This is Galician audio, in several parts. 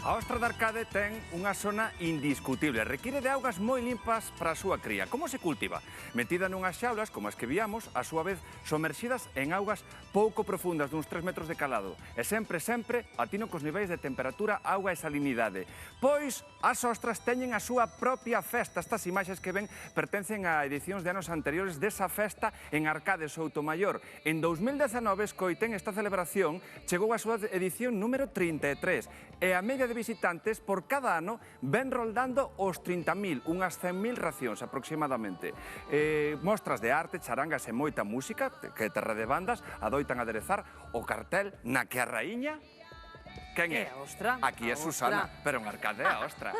A ostra de Arcade ten unha zona indiscutible. Require de augas moi limpas para a súa cría. Como se cultiva? Metida nunhas xaulas, como as que viamos, a súa vez somerxidas en augas pouco profundas, duns 3 metros de calado. E sempre, atino cos niveis de temperatura, auga e salinidade. Pois as ostras teñen a súa propia festa. Estas imaxes que ven pertencen a edicións de anos anteriores desa festa en Arcade, Soutomaior. En 2019, escoiten, esta celebración chegou a súa edición número 33. E a media de visitantes por cada ano ven roldando os 30.000, unhas 100.000 racións aproximadamente. Mostras de arte, charangas e moita música, que terra de bandas, adoitan aderezar o cartel na que a raíña... Quen é? É a ostra. Aquí é Susana, pero en Arcade é a ostra.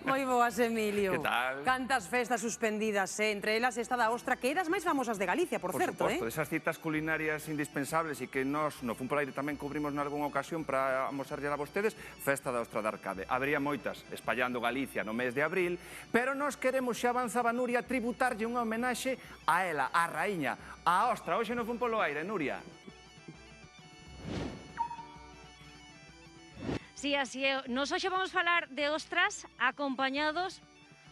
Moi boas, Emilio. Que tal? Cantas festas suspendidas, entre elas esta da ostra, que é das máis famosas de Galicia, por certo, suposto, desas citas culinarias indispensables e que nos, no Fun Polaire, tamén cubrimos nalgúnha ocasión para amosarlle a vostedes, festa da ostra de Arcade. Habería moitas espallando Galicia no mes de abril, pero nos queremos, xa avanzaba Nuria, tributarlle unha homenaxe a ela, a raíña, a ostra. Hoxe no Fun Polaire, Nuria. Sí, así é. Nos hoxe vamos falar de ostras acompañados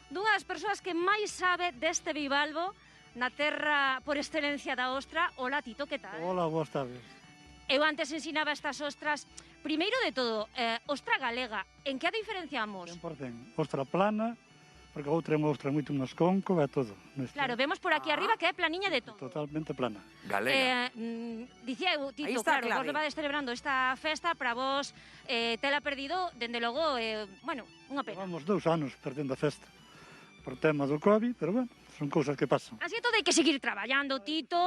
dunha das persoas que máis sabe deste bivalvo na terra por excelencia da ostra. Hola, Tito, que tal? Hola, boas tardes. Eu antes ensinaba estas ostras. Primeiro de todo, ostra galega, en que a diferenciamos? 100%. Ostra plana, porque a outra é unha ostra moito máis conco, é todo. Claro, vemos por aquí arriba que é planiña de todo. Totalmente plana. Galega. Dicía eu, Aí Tito, está a claro, clave. vos levades celebrando esta festa, para vos tela perdido, dende logo, bueno, unha pena. Levamos 2 anos perdendo a festa por tema do COVID, pero bueno, son cousas que pasan. Así é todo, hai que seguir traballando, Tito.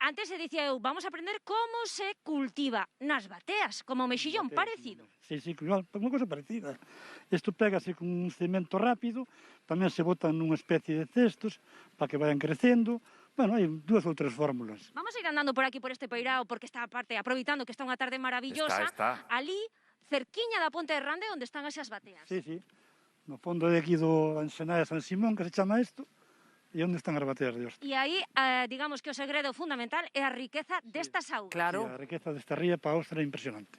Antes se dicía eu, vamos a aprender como se cultiva nas bateas, como o mexillón parecido. Sí, igual, unha cousa parecida. Isto pégase con un cemento rápido, tamén se botan nunha especie de cestos para que vayan crecendo. Bueno, hai 2 ou 3 fórmulas. Vamos a ir andando por aquí, por este peirao, porque está aparte, aproveitando que está unha tarde maravillosa. Está. Ali, cerquiña da Ponte de Rande, onde están esas bateas. Sí. No fondo de aquí do Ensenada de San Simón, que se chama isto, e onde están as bateas de ostra. E aí, digamos que o segredo fundamental é a riqueza destas augas. Claro. A riqueza desta ría para a ostra é impresionante.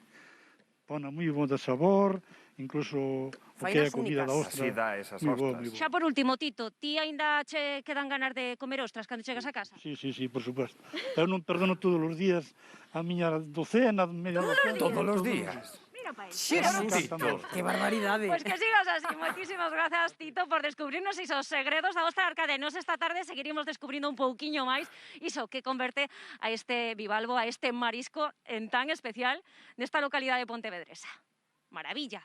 Pona moi bo de sabor, incluso o que é a comida da ostra. Así dá esas moi bo, ostras. moi bo. Xa por último, Tito, ti aínda che quedan ganas de comer ostras cando chegas a casa? Sí, por suposto. Eu non perdono todos os días a miña docena, media docena. Todos os días. Mira pa aí. Xesús, que barbaridade. Pois que sigas así. Moitísimas grazas, Tito, por descubrirnos isos segredos da ostra Arcade. Nos esta tarde seguirimos descubrindo un pouquiño máis iso que converte a este bivalvo, a este marisco en tan especial nesta localidade pontevedresa. Maravilla.